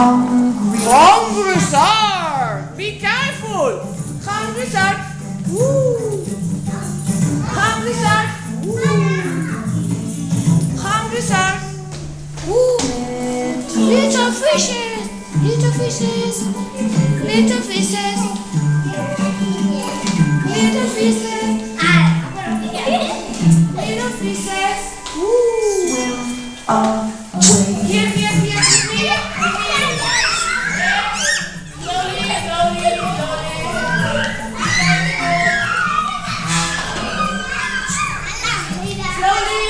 Hungry shark. Be careful. Hungry shark. Woo. Hungry shark. Woo. Hungry shark. Woo. Little fishes. Little fishes. Little fishes. Little fishes. Little fishes. Woo. Here, here, here, here. Slowly, slowly, slowly. Slowly.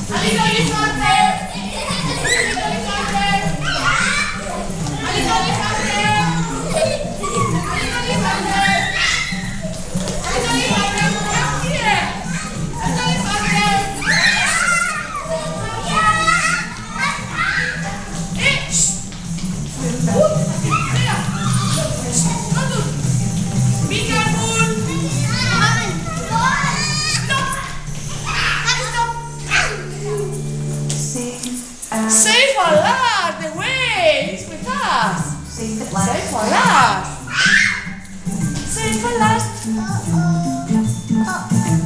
A little faster. A little faster. A little faster. A little faster. A little faster. Come here. A little faster. Be careful! Stop! Safe at last! The way is with us! Safe at last! Safe at last!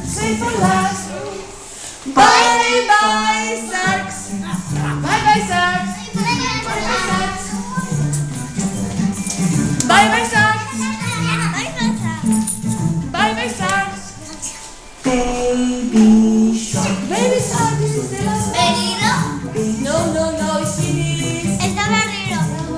Safe at last! Bye bye, sharks! Bye bye, sharks! Bye bye, sharks! Bye bye, sharks! Bye bye, sharks! Baby shark. Baby shark, this is the last one.